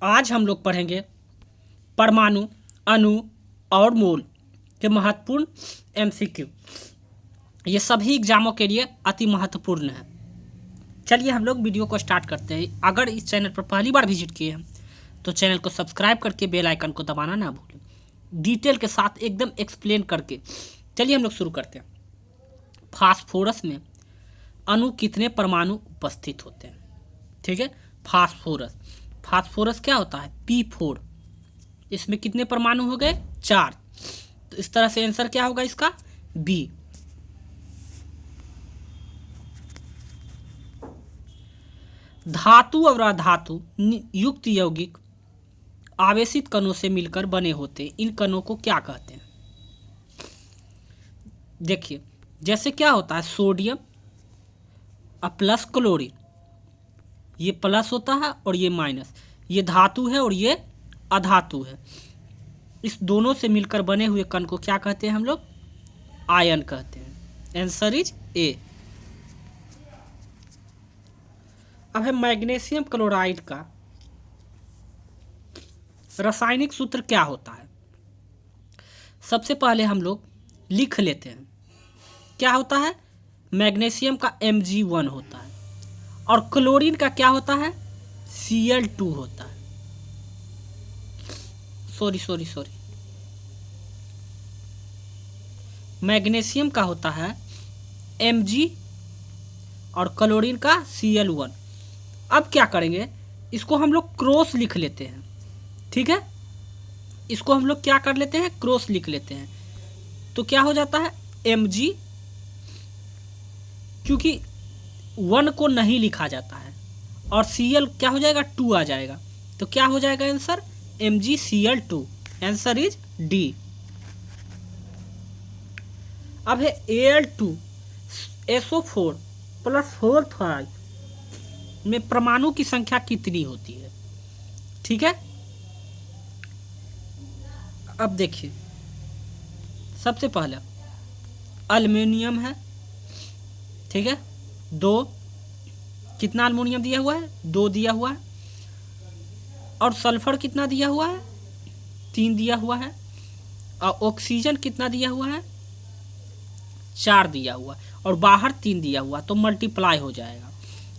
आज हम लोग पढ़ेंगे परमाणु, अणु और मोल के महत्वपूर्ण एमसीक्यू। ये सभी एग्जामों के लिए अति महत्वपूर्ण है। चलिए हम लोग वीडियो को स्टार्ट करते हैं। अगर इस चैनल पर पहली बार विजिट किए हैं तो चैनल को सब्सक्राइब करके बेल आइकन को दबाना ना भूलें, डिटेल के साथ एकदम एक्सप्लेन करके। चलिए हम लोग शुरू करते हैं। फास्फोरस में अणु कितने परमाणु उपस्थित होते हैं? ठीक है, फास्फोरस क्या होता है? P4। इसमें कितने परमाणु हो गए? 4। तो इस तरह से आंसर क्या होगा इसका? B। धातु और अधातु युक्त यौगिक आवेशित कणों से मिलकर बने होते हैं। इन कणों को क्या कहते हैं? देखिए, जैसे क्या होता है, सोडियम प्लस क्लोरीन, ये प्लस होता है और ये माइनस। ये धातु है और ये अधातु है। इस दोनों से मिलकर बने हुए कण को क्या कहते हैं हम लोग? आयन कहते हैं। Answer is a. अब है मैग्नीशियम क्लोराइड का रासायनिक सूत्र क्या होता है? सबसे पहले हम लोग लिख लेते हैं। क्या होता है? मैग्नीशियम का Mg1 होता है और क्लोरीन का क्या होता है? Cl2 होता है। सॉरी मैग्नीशियम का होता है Mg और क्लोरीन का Cl1। अब क्या करेंगे, इसको हम लोग क्रॉस लिख लेते हैं। ठीक है, इसको हम लोग क्या कर लेते हैं? क्रॉस लिख लेते हैं। तो क्या हो जाता है? Mg, क्योंकि 1 को नहीं लिखा जाता है, और Cl क्या हो जाएगा? 2 आ जाएगा। तो क्या हो जाएगा answer? MgCl2। Answer is D. अब है Al2SO4 प्लस 4 में परमाणु की संख्या कितनी होती है? ठीक है, अब देखिए, सबसे पहला एल्युमिनियम है। ठीक है, 2, कितना एल्युमिनियम दिया हुआ है? 2 दिया हुआ है। और सल्फर कितना दिया हुआ है? 3 दिया हुआ है। और ऑक्सीजन कितना दिया हुआ है? 4 दिया हुआ है। और बाहर 3 दिया हुआ, तो मल्टीप्लाई हो जाएगा।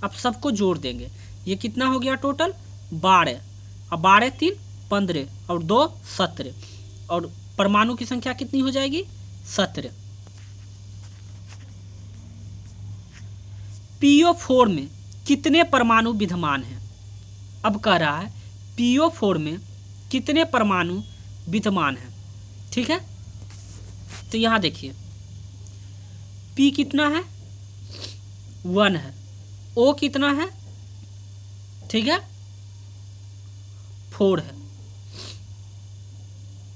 अब सबको जोड़ देंगे। ये कितना हो गया टोटल? 12। अब 12 3 15 और 2 17। और परमाणु की संख्या कितनी हो जाएगी? 17। PO4 में कितने परमाणु विद्यमान हैं? अब कह रहा है PO4 में कितने परमाणु विद्यमान हैं। ठीक है, तो यहां देखिए, P कितना है? 1 है। O कितना है? ठीक है, 4 है।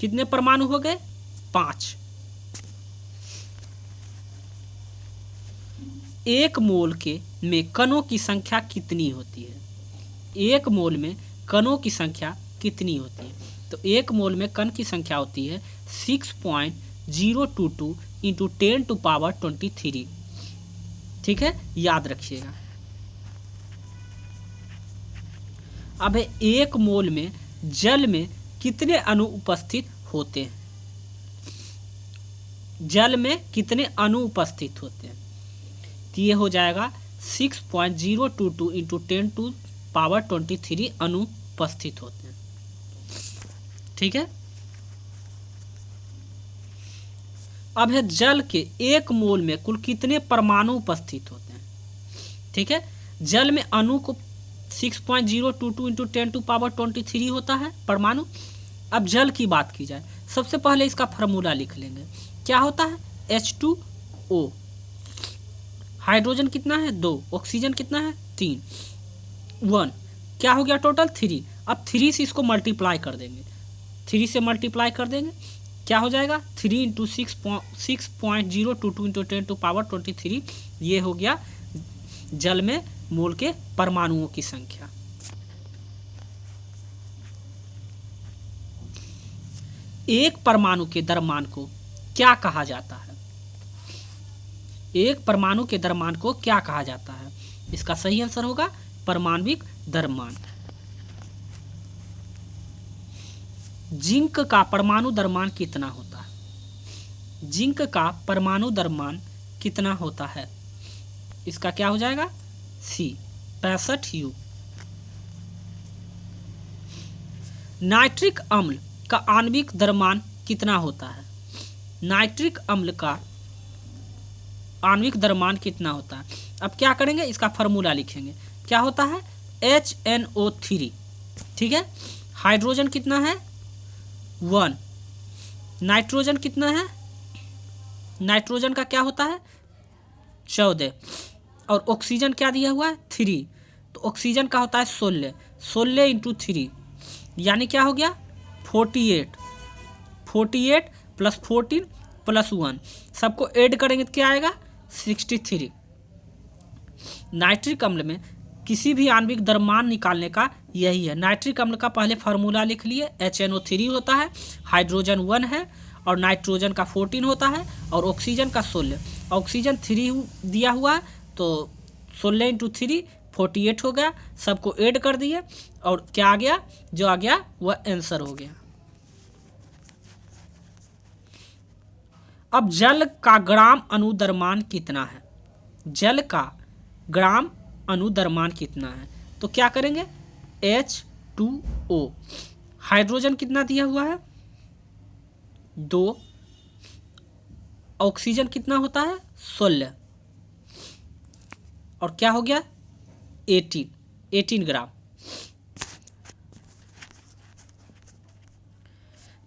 कितने परमाणु हो गए? 5। 1 मोल के में कणों की संख्या कितनी होती है? 1 मोल में कणों की संख्या कितनी होती है? तो 1 मोल में कण की संख्या होती है 6.022 इंटू 10⁻23। ठीक है, याद रखिएगा। अब 1 मोल में जल में कितने अणु उपस्थित होते हैं? जल में कितने अणु उपस्थित होते हैं? तो ये हो जाएगा 6.022 इंटू 10⁻23 अणु उपस्थित होते हैं। ठीक है, अब है जल के 1 मोल में कुल कितने परमाणु उपस्थित होते हैं? ठीक है, जल में अणु को 6.022 इंटू 10⁻23 होता है परमाणु। अब जल की बात की जाए, सबसे पहले इसका फार्मूला लिख लेंगे। क्या होता है? H2O। हाइड्रोजन कितना है? 2। ऑक्सीजन कितना है? 3। 1 क्या हो गया टोटल? 3। अब 3 से इसको मल्टीप्लाई कर देंगे। 3 से मल्टीप्लाई कर देंगे, क्या हो जाएगा? 3 इंटू 6.022 इंटू 10⁻23। ये हो गया जल में मोल के परमाणुओं की संख्या। एक परमाणु के द्रव्यमान को क्या कहा जाता है? एक परमाणु के द्रव्यमान को क्या कहा जाता है? इसका सही आंसर होगा परमाणविक द्रव्यमान। जिंक का परमाणु द्रव्यमान कितना होता है? जिंक का परमाणु द्रव्यमान कितना होता है? इसका क्या हो जाएगा? सी 65U। नाइट्रिक अम्ल का आणविक द्रव्यमान कितना होता है? नाइट्रिक अम्ल का आणविक द्रव्यमान कितना होता है? अब क्या करेंगे, इसका फॉर्मूला लिखेंगे। क्या होता है? HNO3। ठीक है, हाइड्रोजन कितना है? 1। नाइट्रोजन कितना है? नाइट्रोजन का क्या होता है? 14। और ऑक्सीजन क्या दिया हुआ है? 3। तो ऑक्सीजन का होता है 16। 16 × 3 यानी क्या हो गया? 48। 48 + 14 + 1 सबको ऐड करेंगे तो क्या आएगा? 63। नाइट्रिक अम्ल में किसी भी आणविक द्रव्यमान निकालने का यही है। नाइट्रिक अम्ल का पहले फार्मूला लिख लिए, HNO3 होता है, हाइड्रोजन 1 है और नाइट्रोजन का 14 होता है और ऑक्सीजन का 16। ऑक्सीजन 3 दिया हुआ है तो 16 × 3 48 हो गया। सबको ऐड कर दिए और क्या आ गया? जो आ गया वह आंसर हो गया। अब जल का ग्राम अनुद्रव्यमान कितना है? जल का ग्राम अनुद्रव्यमान कितना है? तो क्या करेंगे? H2O। हाइड्रोजन कितना दिया हुआ है? 2। ऑक्सीजन कितना होता है? 16। और क्या हो गया? 18 ग्राम।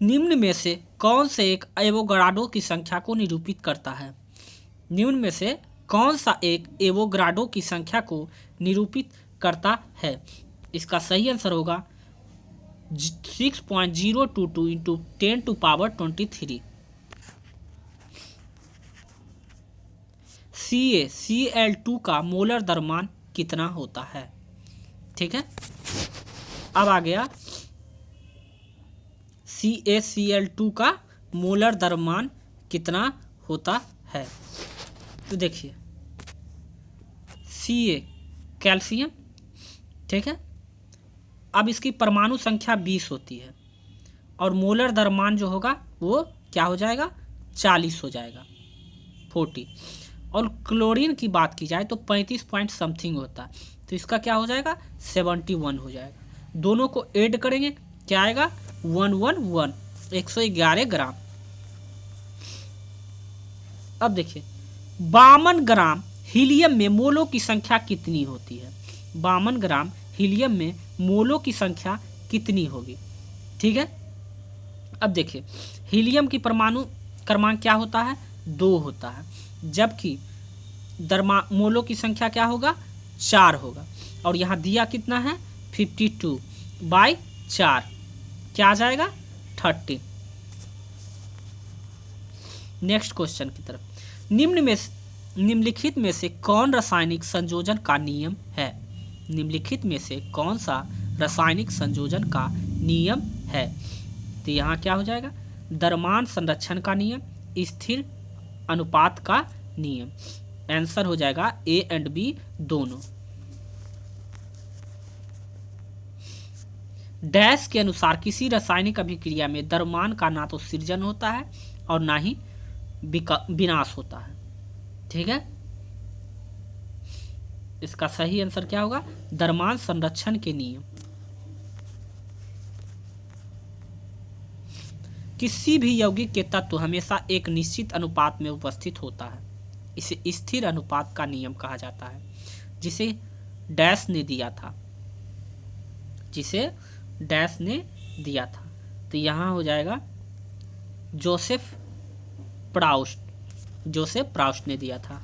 निम्न में से कौन से एक एवोगाड्रो की संख्या को निरूपित करता है? निम्न में से कौन सा एक एवोगाड्रो की संख्या को निरूपित करता है? इसका सही आंसर होगा 6.022 × 10⁻23। CaCl2 का मोलर द्रव्यमान कितना होता है? ठीक है, अब आ गया CaCl2 का मोलर द्रव्यमान कितना होता है। तो देखिए, Ca कैल्शियम, ठीक है। अब इसकी परमाणु संख्या 20 होती है और मोलर द्रव्यमान जो होगा वो क्या हो जाएगा? 40 हो जाएगा, 40। और क्लोरीन की बात की जाए तो 35 पॉइंट समथिंग होता है, तो इसका क्या हो जाएगा? 71 हो जाएगा। दोनों को ऐड करेंगे क्या आएगा? 111 111 ग्राम। अब देखिए, 52 ग्राम हीलियम में मोलों की संख्या कितनी होती है? 52 ग्राम हीलियम में मोलों की संख्या कितनी होगी? ठीक है, अब देखिए, हीलियम की परमाणु क्रमांक क्या होता है? 2 होता है, जबकि मोलों की संख्या क्या होगा? 4 होगा। और यहाँ दिया कितना है? 52/4 क्या आ जाएगा? 30। नेक्स्ट क्वेश्चन की तरफ। निम्नलिखित में से कौन रासायनिक संयोजन का नियम है? निम्नलिखित में से कौन सा रासायनिक संयोजन का नियम है? तो यहाँ क्या हो जाएगा? द्रव्यमान संरक्षण का नियम, स्थिर अनुपात का नियम। आंसर हो जाएगा A और B दोनों। डैश के अनुसार किसी रासायनिक अभिक्रिया में द्रव्यमान का ना तो सृजन होता है और ना ही विनाश होता है। ठीक है, इसका सही आंसर क्या होगा? द्रव्यमान संरक्षण के नियम। किसी भी यौगिक के तत्व हमेशा एक निश्चित अनुपात में उपस्थित होता है, इसे स्थिर अनुपात का नियम कहा जाता है, जिसे डैश ने दिया था, जिसे डैश ने दिया था। तो यहाँ हो जाएगा जोसेफ प्राउस्ट ने दिया था।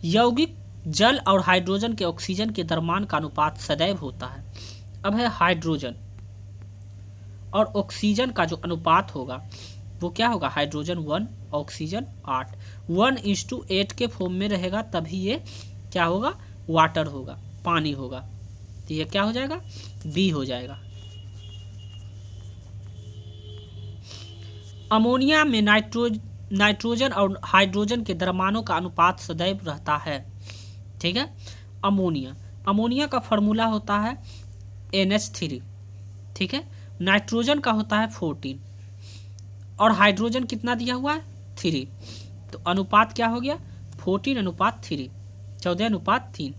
यौगिक जल और हाइड्रोजन के ऑक्सीजन के द्रव्यमान का अनुपात सदैव होता है। अब है हाइड्रोजन और ऑक्सीजन का जो अनुपात होगा वो क्या होगा? हाइड्रोजन 1 ऑक्सीजन 8, 1:8 के फॉर्म में रहेगा, तभी ये क्या होगा? वाटर होगा, पानी होगा। तो ये क्या हो जाएगा? B हो जाएगा। अमोनिया में नाइट्रोजन और हाइड्रोजन के द्रव्यमानों का अनुपात सदैव रहता है। ठीक है, अमोनिया का फॉर्मूला होता है NH3। ठीक है। नाइट्रोजन का होता है 14 और हाइड्रोजन कितना दिया हुआ है 3, तो अनुपात क्या हो गया 14:3, 14:3।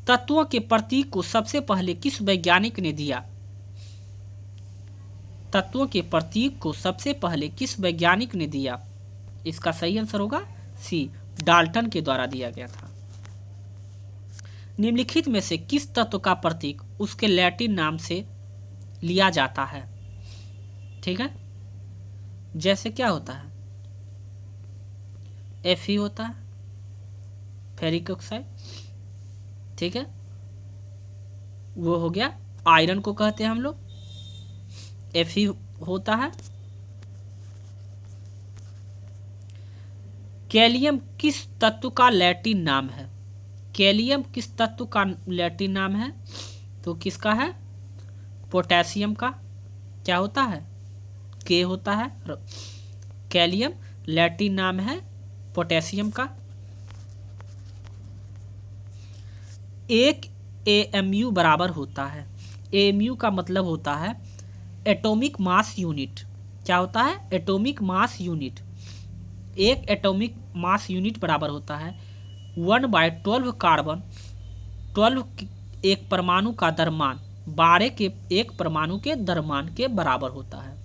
तत्वों के प्रतीक को सबसे पहले किस वैज्ञानिक ने दिया? तत्वों के प्रतीक को सबसे पहले किस वैज्ञानिक ने दिया? इसका सही आंसर होगा सी, डाल्टन के द्वारा दिया गया था। निम्नलिखित में से किस तत्व का प्रतीक उसके लैटिन नाम से लिया जाता है? ठीक है, जैसे क्या होता है Fe होता है, फेरिक ऑक्साइड, ठीक है, वो हो गया। आयरन को कहते हैं हम लोग Fe होता है। कैलियम किस तत्व का लैटिन नाम है? कैलियम किस तत्व का लैटिन नाम है? तो किसका है? पोटेशियम का। क्या होता है? के होता है। कैलियम लैटिन नाम है पोटेशियम का। एक AMU बराबर होता है, AMU का मतलब होता है एटॉमिक मास यूनिट। क्या होता है? Atomic mass unit. एक एटॉमिक मास यूनिट बराबर होता है 1/12 कार्बन 12 एक परमाणु का द्रव्यमान 12 के एक परमाणु के द्रव्यमान के बराबर होता है।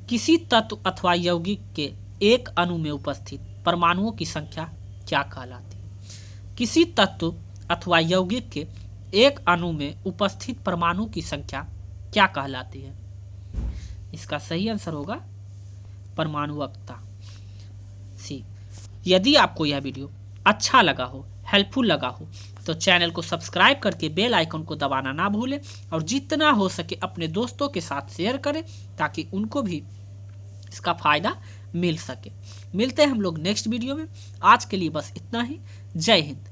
किसी तत्व अथवा यौगिक के एक अणु में उपस्थित परमाणुओं की संख्या क्या कहलाती है? किसी तत्व अथवा यौगिक के एक अणु में उपस्थित परमाणु की संख्या क्या कहलाती है? इसका सही आंसर होगा परमाणुकता, सी। यदि आपको यह वीडियो अच्छा लगा हो, हेल्पफुल लगा हो, तो चैनल को सब्सक्राइब करके बेल आइकन को दबाना ना भूलें और जितना हो सके अपने दोस्तों के साथ शेयर करें ताकि उनको भी इसका फ़ायदा मिल सके। मिलते हैं हम लोग नेक्स्ट वीडियो में। आज के लिए बस इतना ही। जय हिंद।